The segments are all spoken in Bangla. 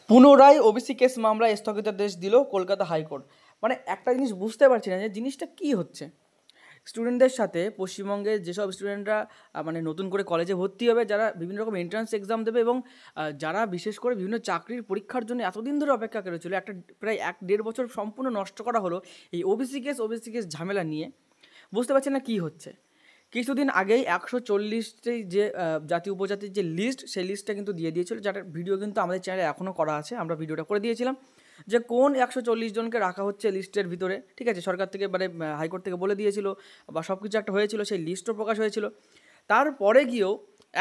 পুনরায় ওবিসি কেস মামলায় স্থগিতাদেশ দিল কলকাতা হাইকোর্ট। মানে একটা জিনিস বুঝতে পারছি না যে জিনিসটা কী হচ্ছে। স্টুডেন্টদের সাথে পশ্চিমবঙ্গের যেসব স্টুডেন্টরা মানে নতুন করে কলেজে ভর্তি হবে, যারা বিভিন্ন রকম এন্ট্রান্স এক্সাম দেবে এবং যারা বিশেষ করে বিভিন্ন চাকরির পরীক্ষার জন্য এতদিন ধরে অপেক্ষা করেছিল, একটা প্রায় 1-1.5 বছর সম্পূর্ণ নষ্ট করা হলো এই ওবিসি কেস ঝামেলা নিয়ে। বুঝতে পারছি না কী হচ্ছে। কিছুদিন আগেই 140টি যে জাতি উপজাতির যে লিস্ট, সেই লিস্টটা কিন্তু দিয়ে দিয়েছিল, যার ভিডিও কিন্তু আমাদের চ্যানেলে এখনও করা আছে। আমরা ভিডিওটা করে দিয়েছিলাম যে কোন 140 জনকে রাখা হচ্ছে লিস্টের ভিতরে, ঠিক আছে। সরকার থেকে মানে হাইকোর্ট থেকে বলে দিয়েছিল বা সব কিছু একটা হয়েছিল, সেই লিস্টও প্রকাশ হয়েছিল। তারপরে গিয়েও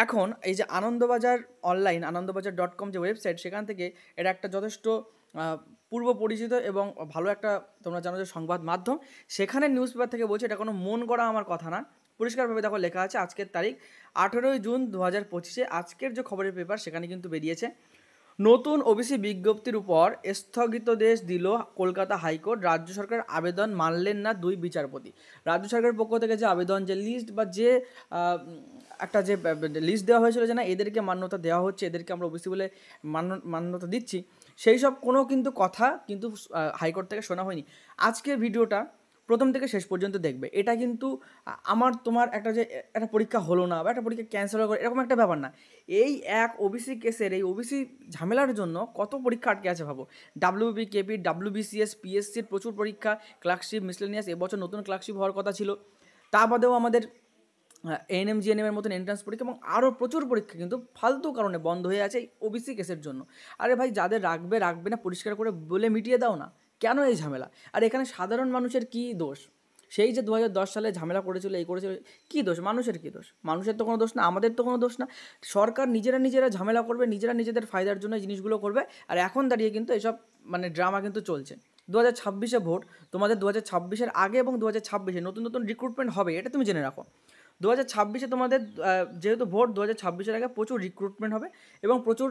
এখন এই যে আনন্দবাজার অনলাইন, আনন্দবাজার.com যে ওয়েবসাইট, সেখান থেকে এটা একটা যথেষ্ট পূর্ব পরিচিত এবং ভালো একটা, তোমরা জানো যে, সংবাদ মাধ্যম। সেখানে নিউজ পেপার থেকে বলছে, এটা কোনো মন গড়া আমার কথা না, পরিষ্কারভাবে দেখো লেখা আছে। আজকের তারিখ 18ই জুন 2025, আজকের যে খবরের পেপার সেখানে কিন্তু বেরিয়েছে, নতুন ওবিসি বিজ্ঞপ্তির উপর স্থগিতাদেশ দিল কলকাতা হাইকোর্ট। রাজ্য সরকার আবেদন মানলেন না 2 বিচারপতি। রাজ্য সরকারের পক্ষ থেকে যে আবেদন, যে লিস্ট বা যে একটা যে লিস্ট দেওয়া হয়েছিল যে না এদেরকে মান্যতা দেওয়া হচ্ছে, এদেরকে আমরা ওবিসি বলে মান্যতা দিচ্ছি, সেই সব কোনো কিন্তু কথা কিন্তু হাইকোর্ট থেকে শোনা হয়নি। আজকের ভিডিওটা প্রথম থেকে শেষ পর্যন্ত দেখবে। এটা কিন্তু আমার তোমার একটা যে একটা পরীক্ষা হলো না বা একটা পরীক্ষা ক্যান্সেল করে এরকম একটা ব্যাপার না। এই এক ওবিসি কেসের, এই ওবিসি ঝামেলার জন্য কত পরীক্ষা আটকে আছে ভাবো। ডাব্লিউবি, কেপি, ডাব্লিউবিসিএস, পিএসসির প্রচুর পরীক্ষা, ক্লার্কশিপ, মিসলেনিয়াস, এবছর নতুন ক্লার্কশিপ হওয়ার কথা ছিল। তা বাদেও আমাদের এএনএম, জিএনএমের মতন এন্ট্রান্স পরীক্ষা এবং আরও প্রচুর পরীক্ষা কিন্তু ফালতু কারণে বন্ধ হয়ে আছে এই ওবিসি কেসের জন্য। আরে ভাই, যাদের রাখবে না পরিষ্কার করে বলে মিটিয়ে দাও না, কেন এই ঝামেলা? আর এখানে সাধারণ মানুষের কী দোষ? সেই যে 2010 সালে ঝামেলা করেছিল, এই করেছিল, কী দোষ? মানুষের কী দোষ? মানুষের তো কোনো দোষ না, আমাদের তো কোনো দোষ না। সরকার নিজেরা ঝামেলা করবে, নিজেদের ফায়দার জন্য এই জিনিসগুলো করবে। আর এখন দাঁড়িয়ে কিন্তু এসব মানে ড্রামা কিন্তু চলছে। 2026-এ ভোট, তোমাদের 2026-এর আগে এবং 2026-এ নতুন নতুন রিক্রুটমেন্ট হবে, এটা তুমি জেনে রাখো। 2026-এ তোমাদের যেহেতু ভোট, 2026-এর আগে প্রচুর রিক্রুটমেন্ট হবে এবং প্রচুর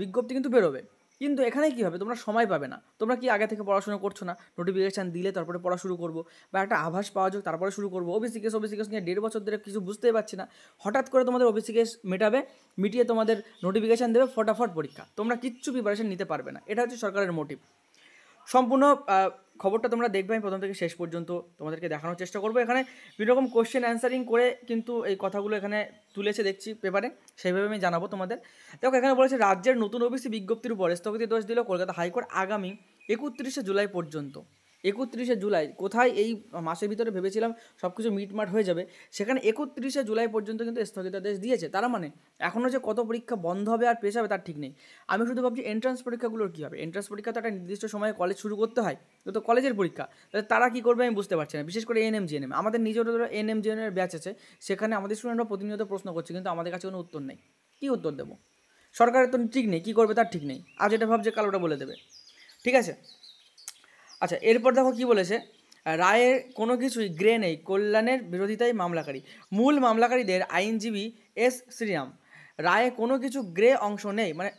বিজ্ঞপ্তি কিন্তু বেরোবে। কিন্তু এখানে কী হবে, তোমরা সময় পাবে না। তোমরা কি আগে থেকে পড়াশোনা করছো না? নোটিফিকেশান দিলে তারপরে পড়া শুরু করবো, বা একটা আভাস পাওয়া যাক তারপরে শুরু করবো। ওবিসি কেস নিয়ে 1.5 বছর ধরে কিছু বুঝতেই পারছি না। হঠাৎ করে তোমাদের ওবিসি কেস মিটিয়ে তোমাদের নোটিফিকেশান দেবে, ফটাফট পরীক্ষা। তোমরা কিচ্ছু প্রিপারেশন নিতে পারবে না। এটা হচ্ছে সরকারের মোটিভ। সম্পূর্ণ খবরটা তোমরা দেখবে, আমি প্রথম থেকে শেষ পর্যন্ত তোমাদেরকে দেখানোর চেষ্টা করবো। এখানে বিভিন্ন রকম কোশ্চেন অ্যান্সারিং করে কিন্তু এই কথাগুলো এখানে তুলেছে দেখছি পেপারে, সেইভাবে আমি জানাবো তোমাদের। দেখো, এখানে বলেছে রাজ্যের নতুন ওবিসি বিজ্ঞপ্তির উপর স্থগিতাদেশ দিল কলকাতা হাইকোর্ট আগামী 31শে জুলাই পর্যন্ত। 31শে জুলাই, কোথায় এই মাসের ভিতরে ভেবেছিলাম সব কিছু মিটমাট হয়ে যাবে, সেখানে 31শে জুলাই পর্যন্ত কিন্তু স্থগিতাদেশ দিয়েছে। তার মানে এখনও যে কত পরীক্ষা বন্ধ হবে আর পেশ হবে তার ঠিক নেই। আমি শুধু ভাবছি এন্ট্রান্স পরীক্ষাগুলোর কী হবে। এন্ট্রান্স পরীক্ষা তো একটা নির্দিষ্ট সময়ে কলেজ শুরু করতে হয়, তো কলেজের পরীক্ষা, তাহলে তারা কী করবে আমি বুঝতে পারছি না। বিশেষ করে এএনএম, জিএনএম, আমাদের নিজেরও এএনএম, জিএনএমের ব্যাচ আছে, সেখানে আমাদের স্টুডেন্টরা প্রতিনিয়ত প্রশ্ন করছে, কিন্তু আমাদের কাছে কোনো উত্তর নেই। কী উত্তর দেবো? সরকারের তো ঠিক নেই, কী করবে তার ঠিক নেই। আজ এটা ভাবছে কাল ওটা বলে দেবে, ঠিক আছে। আচ্ছা, এরপর দেখো কী বলেছে, রায়ের কোনো কিছুই গ্রে নেই, কল্যাণের বিরোধিতায় মামলাকারী। মূল মামলাকারীদের আইনজীবী এস শ্রীরাম, রায়ে কোনো কিছু গ্রে অংশ নেই, মানে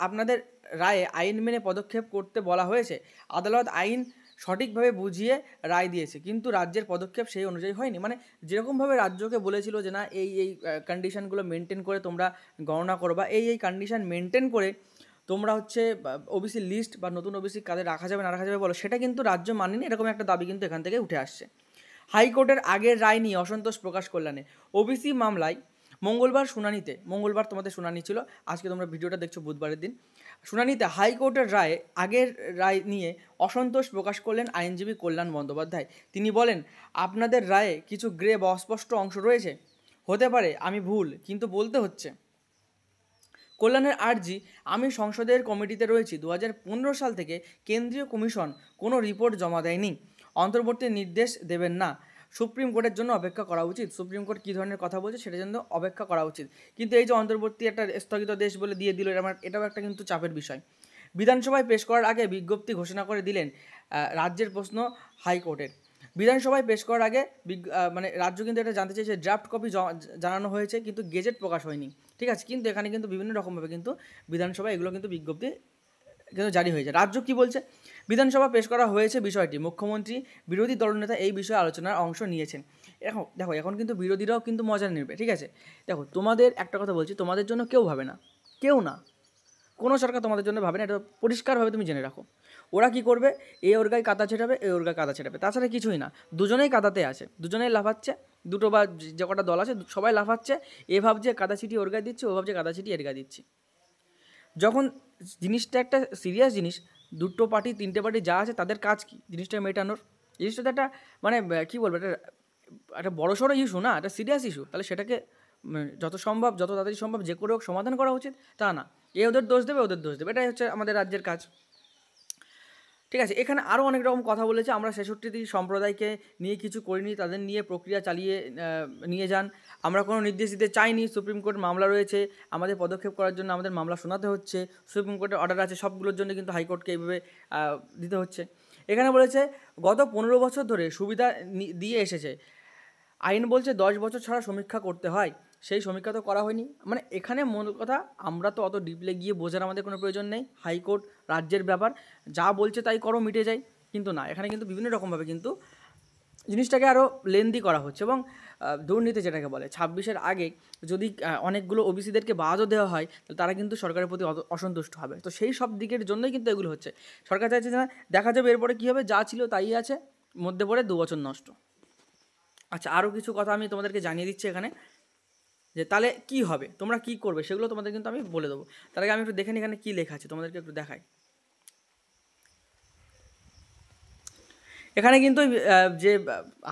আপনাদের রায়ে আইন মেনে পদক্ষেপ করতে বলা হয়েছে। আদালত আইন সঠিকভাবে বুঝিয়ে রায় দিয়েছে, কিন্তু রাজ্যের পদক্ষেপ সেই অনুযায়ী হয়নি। মানে যেরকমভাবে রাজ্যকে বলেছিল যে না এই কন্ডিশনগুলো মেনটেন করে তোমরা গণনা করবা, এই কন্ডিশন মেনটেন করে তোমরা হচ্ছে ওবিসি লিস্ট বা নতুন ওবিসি কাদের রাখা যাবে না রাখা যাবে বলো, সেটা কিন্তু রাজ্য মানেনি, এরকম একটা দাবি কিন্তু এখান থেকে উঠে আসছে। হাইকোর্টের আগের রায় নিয়ে অসন্তোষ প্রকাশ কল্যাণে। ওবিসি মামলায় মঙ্গলবার তোমাদের শুনানি ছিল, আজকে তোমরা ভিডিওটা দেখছো বুধবারের দিন। শুনানিতে হাইকোর্টের আগের রায় নিয়ে অসন্তোষ প্রকাশ করলেন আইনজীবী কল্যাণ বন্দ্যোপাধ্যায়। তিনি বলেন, আপনাদের রায়ে কিছু গ্রে বা অস্পষ্ট অংশ রয়েছে, হতে পারে আমি ভুল, কিন্তু বলতে হচ্ছে। কল্যাণের আর্জি, আমি সংসদের কমিটিতে রয়েছি, 2015 সাল থেকে কেন্দ্রীয় কমিশন কোনো রিপোর্ট জমা দেয়নি, অন্তর্বর্তী নির্দেশ দেবেন না, সুপ্রিম কোর্টের জন্য অপেক্ষা করা উচিত। সুপ্রিম কোর্ট কী ধরনের কথা বলছে সেটার জন্য অপেক্ষা করা উচিত। কিন্তু এই যে অন্তর্বর্তী একটা স্থগিতাদেশ বলে দিয়ে দিল, এটাও একটা কিন্তু চাপের বিষয়। বিধানসভায় পেশ করার আগে বিজ্ঞপ্তি ঘোষণা করে দিলেন রাজ্যের প্রশ্ন হাইকোর্টের। বিধানসভায় পেশ করার আগে মানে রাজ্য কিন্তু এটা জানতে চাইছে, ড্রাফট কপি জানানো হয়েছে কিন্তু গেজেট প্রকাশ হয়নি, ঠিক আছে। কিন্তু এখানে কিন্তু বিভিন্ন রকমভাবে কিন্তু বিধানসভায় এগুলো কিন্তু বিজ্ঞপ্তি কিন্তু জারি হয়েছে। রাজ্য কী বলছে, বিধানসভা পেশ করা হয়েছে বিষয়টি, মুখ্যমন্ত্রী বিরোধী দলনেতা এই বিষয়ে আলোচনার অংশ নিয়েছেন। এখন কিন্তু বিরোধীরাও কিন্তু মজা নেবে, ঠিক আছে। দেখো, তোমাদের একটা কথা বলছি, তোমাদের জন্য কেউ ভাবে না, কেউ না। কোনো সরকার তোমাদের জন্য ভাবে না, এটা পরিষ্কারভাবে তুমি জেনে রাখো। ওরা কি করবে, এ ওর গায়ে কাদা ছেটাবে, এ ওর গায়ে কাদা ছেটাবে, তাছাড়া কিছুই না। দুজনেই কাদাতে আছে, দুজনেই লাফাচ্ছে, দুটো বা যে কটা দল আছে সবাই লাফাচ্ছে। এ ভাবছে কাদা ছিটি ওর গায়ে দিচ্ছে, ও ভাবছে কাদা ছিটি এর গায়ে দিচ্ছি। যখন জিনিসটা একটা সিরিয়াস জিনিস, দুটো পার্টি তিনটে পার্টি যা আছে তাদের কাজ কি জিনিসটা মেটানোর, জিনিসটা তো একটা মানে কী বলবো, এটা একটা বড়সড় ইস্যু না, একটা সিরিয়াস ইস্যু। তাহলে সেটাকে যত সম্ভব যত তাড়াতাড়ি সম্ভব যে করে হোক সমাধান করা উচিত, তা না এ ওদের দোষ দেবে ওদের দোষ দেবে, এটাই হচ্ছে আমাদের রাজ্যের কাজ। ঠিক আছে, এখানে আরও অনেক রকম কথা বলেছে, আমরা 66টি সম্প্রদায়কে নিয়ে কিছু করিনি, তাদের নিয়ে প্রক্রিয়া চালিয়ে নিয়ে যান, আমরা কোনো নির্দেশ দিতে চাইনি, সুপ্রিম কোর্ট মামলা রয়েছে, আমাদের পদক্ষেপ করার জন্য আমাদের মামলা শোনাতে হচ্ছে, সুপ্রিম কোর্টের অর্ডার আছে, সবগুলোর জন্য কিন্তু হাইকোর্টকে এইভাবে দিতে হচ্ছে। এখানে বলেছে গত 15 বছর ধরে সুবিধা দিয়ে এসেছে, আইন বলছে 10 বছর ছাড়া সমীক্ষা করতে হয়, সেই সমীক্ষা তো করা হয়নি। মানে এখানে মূল কথা, আমরা তো অত ডিপলে গিয়ে বোঝার আমাদের কোনো প্রয়োজন নেই, হাইকোর্ট রাজ্যের ব্যাপার, যা বলছে তাই করো মিটে যায়। কিন্তু না, এখানে কিন্তু বিভিন্ন রকমভাবে কিন্তু জিনিসটাকে আরও লেন্দি করা হচ্ছে। এবং দুর্নীতি যেটাকে বলে, 26-এর আগে যদি অনেকগুলো ওবিসিদেরকে বাদও দেওয়া হয় তাহলে তারা কিন্তু সরকারের প্রতি অসন্তুষ্ট হবে। তো সেই সব দিকের জন্যই কিন্তু এগুলো হচ্ছে। সরকার চাইছে যে না, দেখা যাবে এরপরে কী হবে, যা ছিল তাই আছে, মধ্যে পড়ে 2 বছর নষ্ট। আচ্ছা, আরও কিছু কথা আমি তোমাদেরকে জানিয়ে দিচ্ছি এখানে, যে তাহলে কী হবে, তোমরা কী করবে সেগুলো তোমাদের কিন্তু আমি বলে দেবো। তার আগে আমি একটু দেখে নিই এখানে কী লেখা আছে, তোমাদেরকে একটু দেখাই। এখানে কিন্তু যে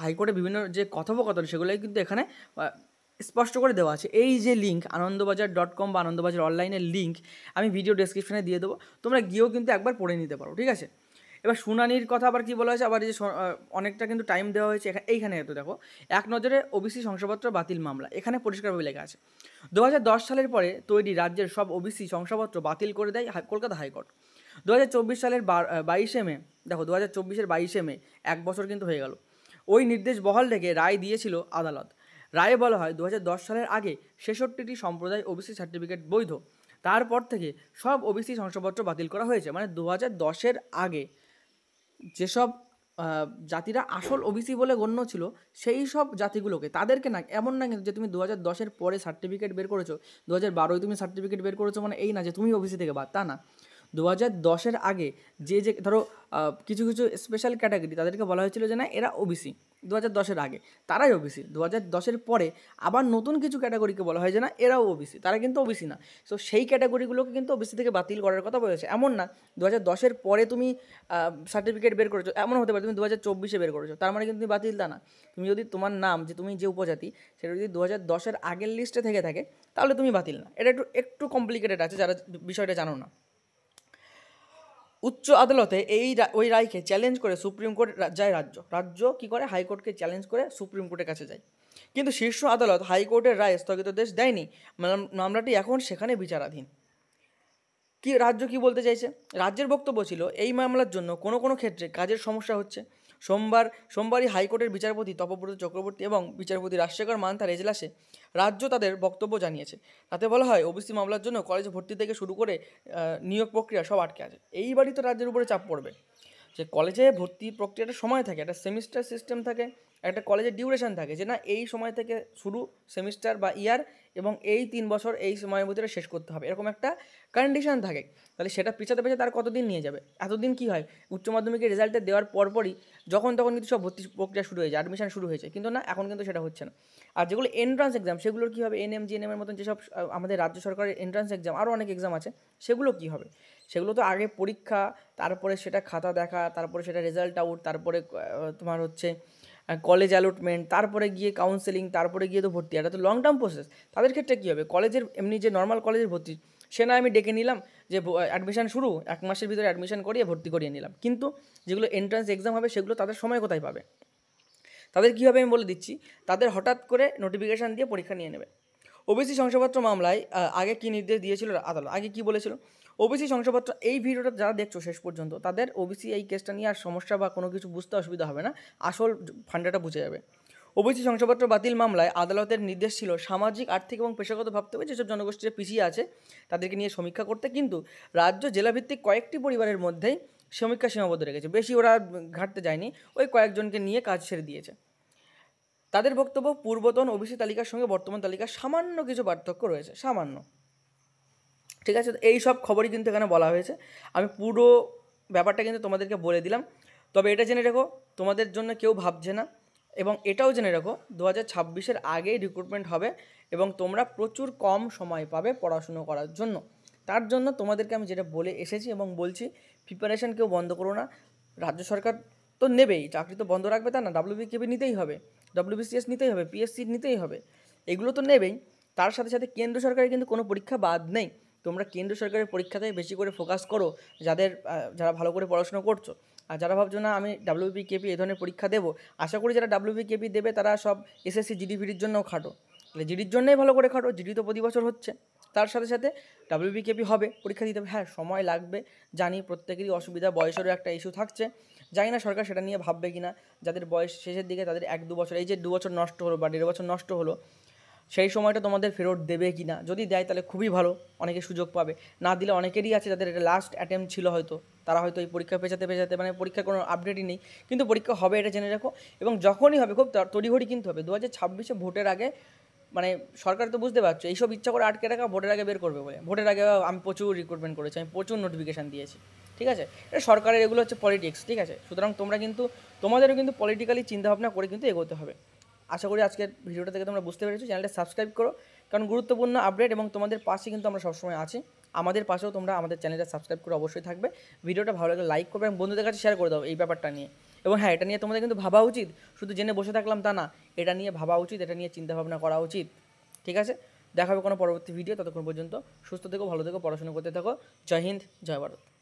হাইকোর্টে বিভিন্ন যে কথোপকথন সেগুলোই কিন্তু এখানে স্পষ্ট করে দেওয়া আছে। এই যে লিঙ্ক আনন্দবাজার.com বা আনন্দবাজার অনলাইনের লিঙ্ক আমি ভিডিও ডেসক্রিপশনে দিয়ে দেবো, তোমরা গিয়েও কিন্তু একবার পড়ে নিতে পারো, ঠিক আছে। এবার শুনানির কথা আবার কী বলা হয়েছে, আবার এই যে অনেকটা কিন্তু টাইম দেওয়া হয়েছে এইখানে। তো দেখো, এক নজরে ওবিসি শংসাপত্র বাতিল মামলা, এখানে পরিষ্কারভাবে লেখা আছে 2010 সালের পরে তৈরি রাজ্যের সব ওবিসি শংসাপত্র বাতিল করে দেয় কলকাতা হাইকোর্ট। 2024 সালের 22শে মে, দেখো 2024-এর 22শে মে, 1 বছর কিন্তু হয়ে গেল, ওই নির্দেশ বহাল রেখে রায় দিয়েছিল আদালত। রায়ে বলা হয় 2010 সালের আগে 66টি সম্প্রদায় ওবিসি সার্টিফিকেট বৈধ, তারপর থেকে সব ওবিসি শংসাপত্র বাতিল করা হয়েছে। মানে 2010-এর আগে যেসব জাতিরা আসল ওবিসি বলে গণ্য ছিল, সেই সব জাতিগুলোকে, তাদেরকে না, এমন না কিন্তু যে তুমি 2010-এর পরে সার্টিফিকেট বের করেছো, 2012-য় তুমি সার্টিফিকেট বের করেছো মানে এই না যে তুমি ওবিসি থেকে বাদ, তা না। 2010-এর আগে যে ধরো কিছু কিছু স্পেশাল ক্যাটাগরি, তাদেরকে বলা হয়েছিল যে না এরা ওবিসি, 2010-এর আগে তারাই ওবিসি। 2010-এর পরে আবার নতুন কিছু ক্যাটাগরিকে বলা হয় যে না এরাও ওবিসি, তারা কিন্তু ওবিসি না। সো সেই ক্যাটাগরিগুলোকে কিন্তু ওবিসি থেকে বাতিল করার কথা বলেছে। এমন না 2010-এর পরে তুমি সার্টিফিকেট বের করেছো, এমন হতে পারে তুমি 2024-এ বের করেছো, তার মানে কিন্তু তুমি বাতিল, তা না। তুমি যদি তোমার নাম, যে তুমি যে উপজাতি, সেটা যদি 2010-এর আগের লিস্টে থেকে থাকে তাহলে তুমি বাতিল না। এটা একটু কমপ্লিকেটেড আছে, যারা বিষয়টা জানো না। উচ্চ আদালতে ওই রায়কে চ্যালেঞ্জ করে সুপ্রিম কোর্ট যায় রাজ্য কী করে, হাইকোর্টকে চ্যালেঞ্জ করে সুপ্রিম কোর্টের কাছে যায়। কিন্তু শীর্ষ আদালত হাইকোর্টের রায় স্থগিতাদেশ দেয়নি, মামলাটি এখন সেখানে বিচারাধীন। কি রাজ্য কি বলতে চাইছে, রাজ্যের বক্তব্য ছিল এই মামলার জন্য কোনো কোনো ক্ষেত্রে কাজের সমস্যা হচ্ছে। সোমবারই হাইকোর্টের বিচারপতি তপব্রত চক্রবর্তী এবং বিচারপতি রাজশেখর মান্থার এজলাসে রাজ্য তাদের বক্তব্য জানিয়েছে। তাতে বলা হয় ওবিসি মামলার জন্য কলেজে ভর্তি থেকে শুরু করে নিয়োগ প্রক্রিয়া সব আটকে আছে। এইবারই তো রাজ্যের উপরে চাপ পড়বে, যে কলেজে ভর্তি প্রক্রিয়াটা সময় থাকে, একটা সেমিস্টার সিস্টেম থাকে, একটা কলেজের ডিউরেশন থাকে, যে না এই সময় থেকে শুরু সেমিস্টার বা ইয়ার, এবং এই 3 বছর এই সময়ের ভিতরে শেষ করতে হবে, এরকম একটা কন্ডিশন থাকে। তাহলে সেটা পিছাতে তার কতদিন নিয়ে যাবে। এতদিন কী হয়, উচ্চ মাধ্যমিকের রেজাল্টে দেওয়ার পরপরই যখন তখন কিন্তু সব ভর্তি প্রক্রিয়া শুরু হয়েছে, অ্যাডমিশন শুরু হয়েছে, কিন্তু না এখন কিন্তু সেটা হচ্ছে না। আর যেগুলো এন্ট্রান্স এক্সাম, সেগুলোর কী হবে, এনএম জিএনএমের মতন যেসব আমাদের রাজ্য সরকারের এন্ট্রান্স এক্সাম, আরও অনেক এক্সাম আছে, সেগুলো কী হবে, সেগুলো তো আগে পরীক্ষা, তারপরে সেটা খাতা দেখা, তারপরে সেটা রেজাল্ট আউট, তারপরে তোমার হচ্ছে কলেজ অ্যালটমেন্ট, তারপরে গিয়ে কাউন্সেলিং, তারপরে গিয়ে তো ভর্তি, এটা তো লং টার্ম প্রসেস। তাদের ক্ষেত্রে কী হবে, কলেজের এমনি যে নর্মাল কলেজের ভর্তি, সে না আমি ডেকে নিলাম যে অ্যাডমিশন শুরু, 1 মাসের ভিতরে অ্যাডমিশন করিয়ে ভর্তি করিয়ে নিলাম, কিন্তু যেগুলো এন্ট্রান্স এক্সাম হবে সেগুলো তাদের সময় কোথায় পাবে, তাদের কী হবে আমি বলে দিচ্ছি, তাদের হঠাৎ করে নোটিফিকেশান দিয়ে পরীক্ষা নিয়ে নেবে। ওবিসি শংসাপত্র মামলায় আগে কী নির্দেশ দিয়েছিল আদালত, আগে কী বলেছিল, ওবিসি শংসাপত্র, এই ভিডিওটা যারা দেখছো শেষ পর্যন্ত তাদের ওবিসি এই কেসটা নিয়ে আর সমস্যা বা কোনো কিছু বুঝতে অসুবিধা হবে না, আসল ফান্ডাটা বুঝে যাবে। ওবিসি শংসাপত্র বাতিল মামলায় আদালতের নির্দেশ ছিল সামাজিক, আর্থিক এবং পেশাগত ভাবতে হবে যেসব জনগোষ্ঠীর পিছিয়ে আছে তাদেরকে নিয়ে সমীক্ষা করতে, কিন্তু রাজ্য জেলাভিত্তিক কয়েকটি পরিবারের মধ্যেই সমীক্ষা সীমাবদ্ধ রেখেছে, বেশি ওরা ঘাটতে যায়নি, ওই কয়েকজনকে নিয়ে কাজ ছেড়ে দিয়েছে। তাদের বক্তব্য পূর্বতন ওবিসি তালিকার সঙ্গে বর্তমান তালিকার সামান্য কিছু পার্থক্য রয়েছে, সামান্য। ঠিক আছে, তো এই সব খবরই কিন্তু এখানে বলা হয়েছে। আমি পুরো ব্যাপারটা কিন্তু তোমাদেরকে বলে দিলাম। তবে এটা জেনে রেখো, তোমাদের জন্য কেউ ভাবছে না, এবং এটাও জেনে রেখো 2026-এর আগেই রিক্রুটমেন্ট হবে এবং তোমরা প্রচুর কম সময় পাবে পড়াশুনো করার জন্য। তার জন্য তোমাদেরকে আমি যেটা বলে এসেছি এবং বলছি, প্রিপারেশান কেউ বন্ধ করো না। রাজ্য সরকার তো নেবেই, চাকরি তো বন্ধ রাখবে তা না, ডাব্লিউবিকেপি নিতেই হবে, ডব্লিউবিসিএস নিতেই হবে, পিএসসি নিতেই হবে, এগুলো তো নেবেই। তার সাথে সাথে কেন্দ্র সরকারের কিন্তু কোনো পরীক্ষা বাদ নেই। তোমরা কেন্দ্র সরকারের পরীক্ষাতে বেশি করে ফোকাস করো, যারা ভালো করে পড়াশোনা করছো। আর যারা ভাবছো না আমি ডাব্লিউবিকেপি এই ধরনের পরীক্ষা দেবো, আশা করি যারা ডাব্লিউবিকেপি দেবে তারা সব এসএসসি জিডিভিডির জন্যও খাটো, তাহলে জিডির জন্যই ভালো করে খাটো, জিডি তো প্রতি বছর হচ্ছে। তার সাথে সাথে ডাব্লিউবিকেপি হবে, পরীক্ষা দিতে হবে, হ্যাঁ সময় লাগবে, জানি প্রত্যেকেরই অসুবিধা, বয়সেরও একটা ইস্যু থাকছে, জানি না সরকার সেটা নিয়ে ভাববে কি না। যাদের বয়স শেষের দিকে তাদের 1-2 বছর, এই যে 2 বছর নষ্ট হলো বা 1.5 বছর নষ্ট হলো, সেই সময়টা তোমাদের ফেরত দেবে কি না, যদি দেয় তাহলে খুবই ভালো, অনেকে সুযোগ পাবে। না দিলে অনেকেরই আছে যাদের এটা লাস্ট অ্যাটেম্প্ট ছিল, হয়তো তারা হয়তো এই পরীক্ষা পেছাতে পেছাতে, মানে পরীক্ষার কোনো আপডেটই নেই, কিন্তু পরীক্ষা হবে এটা জেনে রাখো। এবং যখনই হবে খুব তড়িঘড়ি কিন্তু হবে, 2026-এ ভোটের আগে, মানে সরকার তো বুঝতে পারছো এইসব ইচ্ছা করে আটকে রাখা, ভোটের আগে বের করবে বলে। ভোটের আগে আমি প্রচুর রিক্রুটমেন্ট করেছি, আমি প্রচুর নোটিফিকেশান দিয়েছি, ঠিক আছে, এটা সরকারের, এগুলো হচ্ছে পলিটিক্স, ঠিক আছে। সুতরাং তোমরা কিন্তু তোমাদেরও কিন্তু পলিটিক্যালি চিন্তাভাবনা করে কিন্তু এগোতে হবে। আশা করি আজকের ভিডিওটা থেকে তোমরা বুঝতে পেরেছো। চ্যানেলটা সাবস্ক্রাইব করো, কারণ গুরুত্বপূর্ণ আপডেট এবং তোমাদের পাশে কিন্তু আমরা সবসময় আছি। আমাদের পাশেও তোমরা আমাদের চ্যানেলটা সাবস্ক্রাইব করে অবশ্যই থাকবে। ভিডিওটা ভালো লাগলে লাইক করবে এবং বন্ধুদের কাছে শেয়ার করে দাও এই ব্যাপারটা নিয়ে। এবং হ্যাঁ, এটা নিয়ে তোমাদের কিন্তু ভাবা উচিত, শুধু জেনে বসে থাকলাম তা না, এটা নিয়ে ভাবা উচিত, এটা নিয়ে চিন্তাভাবনা করা উচিত, ঠিক আছে। দেখা হবে কোনো পরবর্তী ভিডিও, ততক্ষণ পর্যন্ত সুস্থ থেকো, ভালো থেকো, পড়াশোনা করতে থাকো। জয় হিন্দ, জয় ভারত।